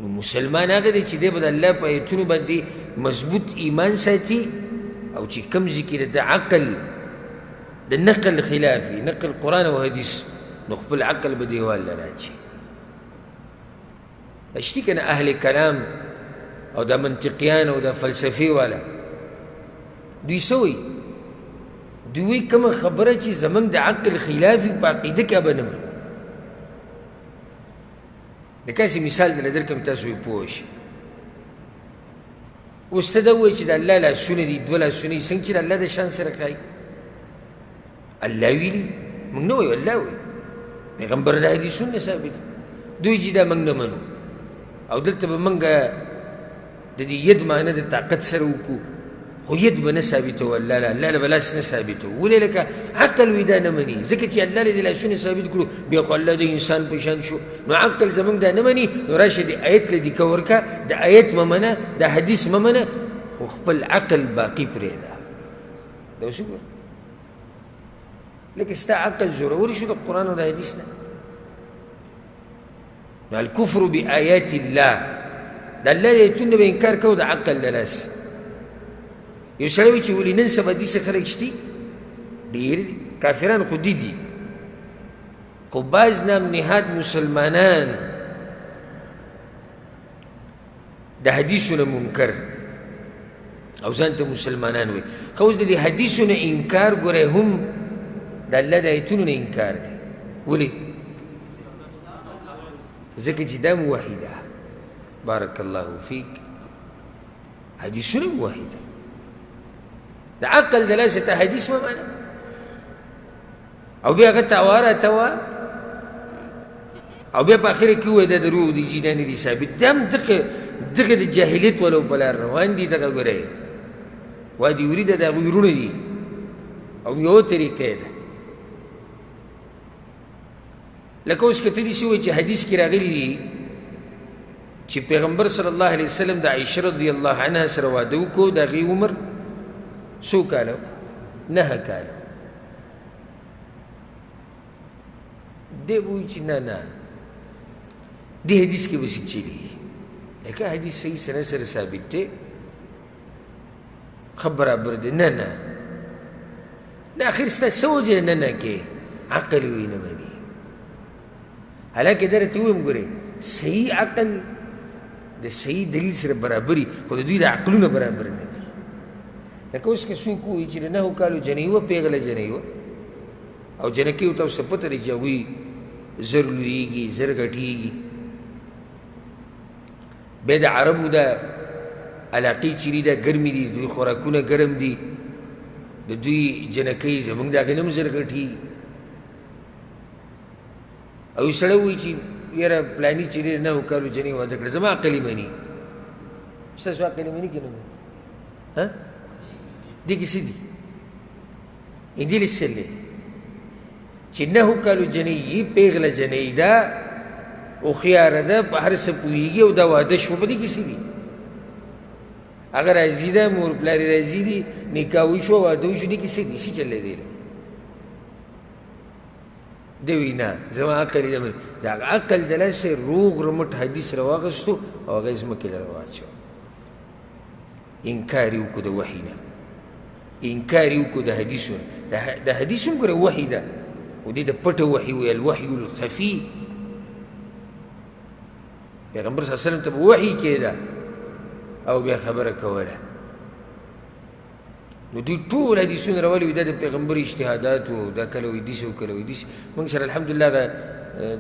نو مسلمان هغه دی چې دی به د الله په ایتونو باندې مضبوط ایمان ساتي او چې کوم ځای کې د عقل د نقل خلافي نقل قرآن او حدیث نو خپل عقل به دیوال له راچي اشتي که نه اهل کلام او دا منطقیان او دا فلسفی والا دوی څه وایي دوی وایي کومه خبره چې زموږ د عقل خلافي په عقیده کې به نه منو د کاسې مثال درله درکړم تاسو یې پوه شئ اوس ته دا ووایي چې د الله لاسونه دي دوه لاسونه دي څنګه چې د الله د شان سره ښایي الله ویلي موږ نه وایو الله وایي پیغمبر د حدیثونو نه ثابت دوی چې دا موږ نه منو او دلته به موږ د دې ید معنی د طاقت سره وکړو خو ید به نه ثابتوو الله له الله له به لاس نه ثابتوو ولې لکه عقل وی دا نه مني ځکه چې الله له دې لاسونه ثابت کړو بیا خو الله د انسان په شان شو نو عقل زموږ دا نه مني نو راشه د آیت له دیکه ورکه د آیت مه منه د حدیث مه منه خو خپل عقل باقي پرېږده دا اوس وګوره لکه ستا عقل زورور شو د قرآن او د حدیث نه نو الکفر بآیات الله د الله د ایتونو به انکار کوو د عقل د لاس یو سړی وایي چې ولې نن سبا داسې خلک شتي ډېر دي کافران خو دي خو بعض نام نهاد مسلمانان د حدیثو نه منکر او ځان ته مسلمانان وایي خو اوس د دې حدیثو نه انکار ګوره هم د الله د ایتونو نه انکار دی ولې ځکه چې دا موحده بارک الله فیک حدیثونه موحده د عقل د لاسه ته حدیث مه منه او بیا هغه ته اواره ته وه او بیا په اخره کې ووایه دا دروغ دي چې دا نه دي ثابت دا هم دغه د جاهلیت ولو په لار روان دي دغه ګورئ وادي وریده د هغوی وروڼه دي او یوه طریقه ده لکه اوس که ته داسې وایي چې حدیث کې راغلي دي چې پیغمبر صلی الله علیه وسلم د عایشه رضی الله عنها سره واده وکړو د هغې عمر څو کاله 9 کاله دی به وایي چې نه دې حدیث کې به څه چلي لکه حدیث صحیح سند سره ثابت دی ښه برابر دی نه آخر ستا څه وجه نه کې عقل وی نه مني حالانکه دا راته ووایم ګورې صحیح عقل د صحیح دلیل سره برابري خو د دوی د عقلونه برابر نه دي لکه اوس که څوک ووایي چې د 9 کالو جنۍ وه پیغله جنۍ وه او جنکۍ ورته اوس ته پته دی چې هغوی زر لویږي زر غټېږي بیا د عربو دا علاقې چې دي دا ګرمې دي دوی خوراکونه ګرم دي د دوی جنکۍ زموږ د هغې نه هم زر غټېږي او یو سړی وایي چې یاره پلاني چې دی 9 کالو جنۍ واده کړه زما عقل یې مني ستاسو عقل یې مني که نه مني دې کې څه دي دې لسلې چې 9 کالو جنۍ یې پیغله جنۍ ده هوښیاره ده په هر څه پوهېږي او دا واده شوه په دې کې څه دي هغه راضي ده مور پلار یې راضي دي نکاح وشوه واده وشو دې کې څه دي څه چلی دی دی وایي نه زما عقل یې نه مني د هغه عقل د لاسه روغ رمټ حدیث راواغېستو او هغه یې ځمکې له راواچوه انکار یې وکړو د وحي نه انکار یې وکړو د حدیثو نه د حدیث هم ګوره وحي ده و دې د پټه وحي وی الوحي الخفي پیغمبر صلی الله علیه وسلم ته به وحي کېده او بیا خبره کوله نو دوی ټول حدیثونه راولي وي دا د پیغمبر اجتهادات و دا کله وایي داسې او کله وایي داسې موږ سره الحمدلله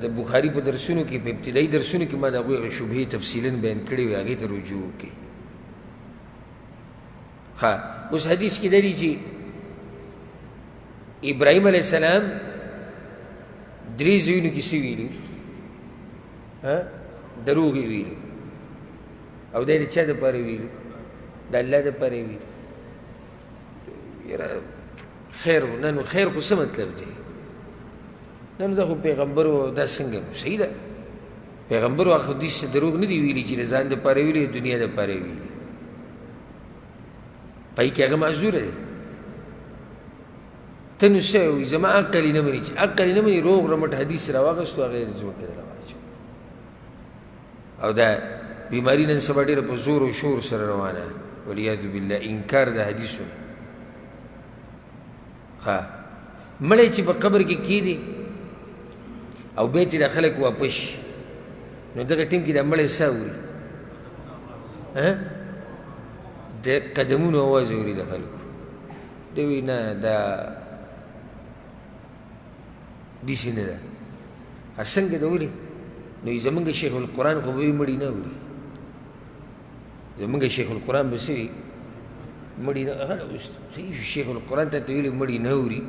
د بخاري په درسونو کې په ابتدایي درسونو کې ما د هغوی هغه شبهې تفصیلا بیان کړې وي هغې ته رجوع وکړئ ښه اوس حدیث کې دا دي چې ابراهیم علیه السلام 3 ځایونو کې څه ویلي دروغ یې ویلي او دا یې د چا دپاره ویلي د الله دپاره یې ویلي یاره خیر نه نو خیر خو څه مطلب دی نه نو دا خو پیغمبر و دا څنګه نو صحیح ده پیغمبر و حدیث دروغ نه دی ویلي چې د ځان دپاره ویلي د دنیا دپاره ویلي پای کې هغه معذوره دی ته نو څه وایي زما عقل یې نه مني چې عقل یې نه مني روغ رمټ حدیث راواغېستو هغه یې ځمکې ته راواچوه او دا بیماری نن سبا ډېره په زور او شور سره روانه والعیاذ بالله انکار د حدیثونو ښه مړی چې په قبر کې کیږدي او بیا چې دا خلک واپس شي نو دغه ټیم کې دا مړی سا اوري د قدمونو اواز اوري د خلکو دی وایي نه دا داسې نه ده څنګه ده ولې نو زمونږ شیخ القرآن خو به وي مړي نه اوري زمونږ شیخ القرآن به څه وي مړي نه اوس صحیح شو شیخ القرآن ته ته ویلي مړي نه اوري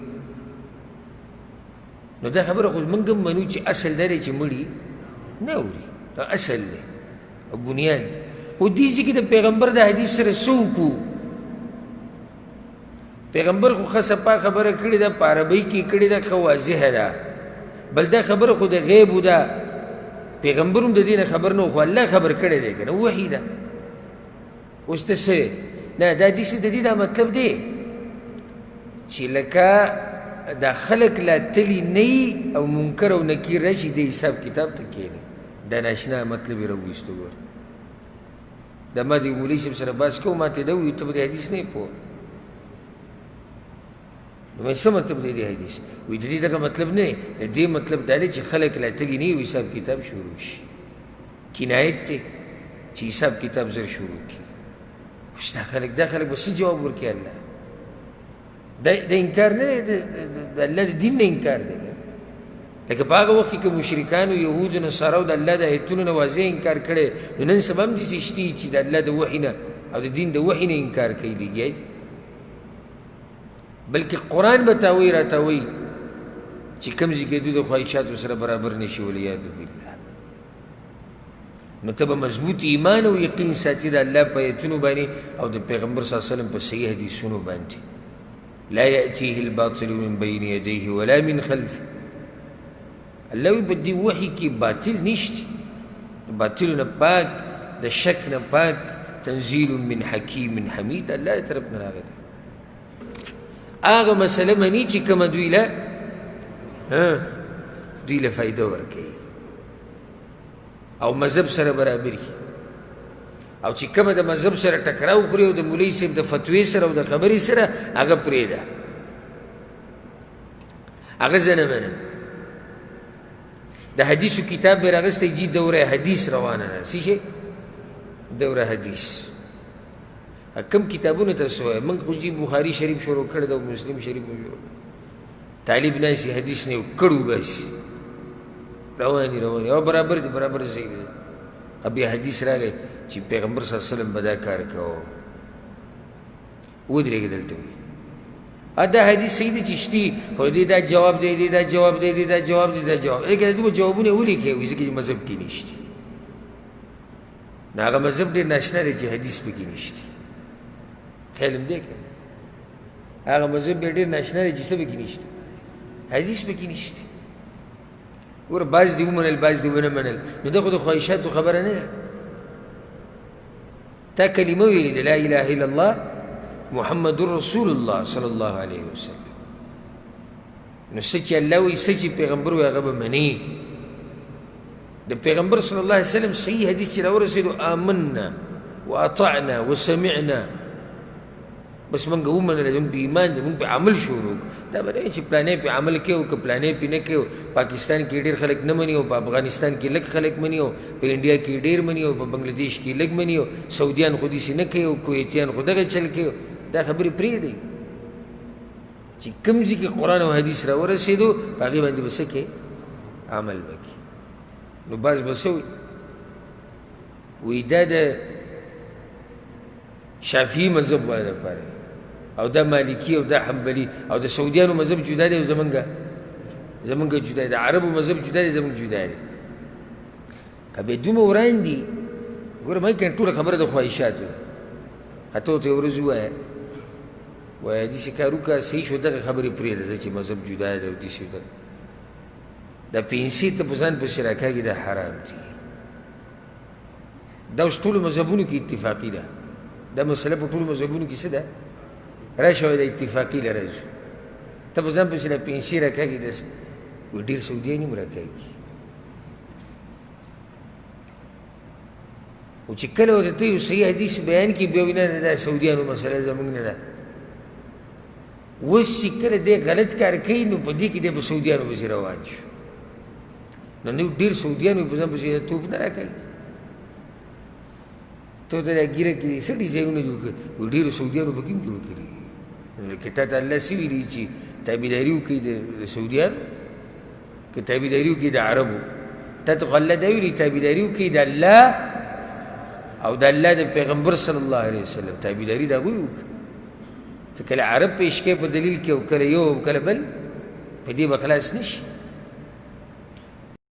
نو دا خبره خو موږ هم منو چې اصل دا دی چې مړي نه اوري دا اصل دی او بنیاد خو دې ځای کې د پیغمبر د حدیث سره څه وکړو پیغمبر خو ښه صفا خبره کړې ده په عربۍ کې کړې ده ښه واضحه ده بل دا خبره خو د غیبو ده پیغمبر هم د دې نه خبر نه و خو الله خبر کړی دی که نه وحي ده اوس ته څه نه دا داسې د دې دا مطلب دی چې لکه دا خلک لا تلي نه او منکر او نکیر راشي د حساب کتاب ته کښېني دا ناشنا مطلب یې راوویستو ګوره دا ما د یو مولوي صاحب سره بحث کوو ما ته دا ووایي ته په دې حدیث نه یې پوه نو مې څه مطلب دی دې حدیث وایي د دې دغه مطلب نه دی د دې مطلب دا دی چې خلک لا تلي نه وي حساب کتاب شروع شي کنایت دی چې حساب کتاب زر شروع کړي اوس دا خلک به څه جواب ورکړي الله دا انکار نه دی د الله د دین نه انکار دی لکه په هغه وخت کې که مشرکانو یهودو نصاراو د الله د ایتونو نه واضح انکار کړی نو نن سبا هم داسې شته چې د الله د وحي نه او د دین د وحي نه انکار کوي لګیا دي بلکې قرآن به تا وایي راته وایي چې کوم ځای کې دوی د خواهشاتو سره برابر نه شي والعیاذ بالله نو ته به مضبوط ایمان او یقین ساتي د الله په ایتونو باندې او د پیغمبر صلی الله علیه وسلم په صحیح حدیثونو باندې لا یأتیه الباطل من بین یدیه ولا من خلفه الله وی په دې وحي کې باطل نشته باطل نه پاک د شک نه پاک تنزیل من حکیم حمید الله طرف نه راغلی هغه مسله مني چې کومه دوی له فایده ورکوي او مذهب سره برابري او چې کومه د مذهب سره ټکراو خوري او د مولوي صاحب د فتوی سره او د خبرې سره هغه پرېږده هغه زه نه منم د حدیثو کتاب به راغستی جي دوره حدیث روانه ده څه شی دوره حدیث کم کتابونه تاسو وایي موږ خو جي بخاري شریف شروع کړی ده او مسلم شریف شروع طالب ناسي حدیث نه کړو بس رواني او برابر دي برابر صحیح دي ابي حدیث راغی چې پیغمبر صلی الله علیه وسلم بدا کار کوو ودرېږه دلته وي دا حدیث صحیح دی چې شتي خو دې دا جواب دی دا جواب دی دا جواب دی دا جواب لیکن دوی جوابونه ولیکي وایي ځکه چې مذهب کې نشته نو هغه مذهب ډېر ناشنا دی چې حدیث پکې نشته خیال هم دی که هغه مذهب ډېر ناشنا دی چې څه پکې نشته حدیث پکې نشته ګوره بعض دې ومنل بعض دې ونه منل نو دا خو د خواهشاتو خبره نه ده تا کلمه ویلې ده لا اله الا الله محمد رسول الله صلی الله علیه وسلم نو څه چې الله وایي څه چې پیغمبر وایي هغه به منې د پیغمبر صلی الله علیه وسلم صحیح حدیث چې راورسېدو آمنا واطعنا وسمعنا بس موږ ومنله زموږ په ایمان دی موږ په عمل شروع دا به نه چې پلانې پې عمل کوي او که پلانې پې نه کوي پاکستان کې ډېر خلک نه مني او په افغانستان کې لږ خلک مني او په انډیا کې ډېر مني او په بنګلادیش کې لږ مني او سعودیان خو داسې نه کوي او کویتیان خو دغه چل کوي دا خبرې پرېږدئ چې کوم ځای کې قرآن او حدیث راورسېدو په هغې باندې به څه کوې عمل به کوي نو بعض به څه وایي دا د شافعي مذهب والا دپاره او دا مالکی او دا حنبلی او د سعودیانو مذهب جدا دی او زمونږ جدا دی د عربو مذهب جدا دی زمونږ جدا دی که به دومره وران دي ګوره ما کنه ټوله خبره د خواهشاتو ده حتی ورته یو ورځ ووایه وایه داسې کار وکړه صحیح شو دغه خبرې پرېږده ځه چې مذهب جدا دی او داسې دا پنسي ته په ځان پسې راکاږي دا حرام دي دا اوس ټولو مذهبونو کې اتفاقي ده دا مسله په ټولو مذهبونو کې څه ده راشه وایي دا اتفاقي له راځو ته په ځان پسې دا پنسي راکاږي داسې وایي ډېر سعودیان هم راکاږي او چې کله ورته ته یو صحیح حدیث بیان کړي بیا وایي نه دا سعودیانو مسله زموږ نه ده. اوس چې کله دی غلط کار کوي نو په دې کې دی په سعودیانو پسې روان شو. نو نو ډېر سعودیانو په ځان پسې توپ نه راکوي. ته ورته دا ګیره کې څه ډیزاینونه جوړ کړي وایي ډېرو سعودیانو پکې هم جوړ کړي. که تا ته الله څه ویلي چې تابعداري وکړي د سعودیانو که تابعداري وکړي د عربو؟ تا ته خو الله دا ویلي تابعداري وکړي د الله او د الله د پیغمبر صلی الله علیه وسلم تابعداري د هغوی وکړه. ته کله عرب پیش کوې په دلیل کې او کله یو او کله بل په دې به خلاص نه شي.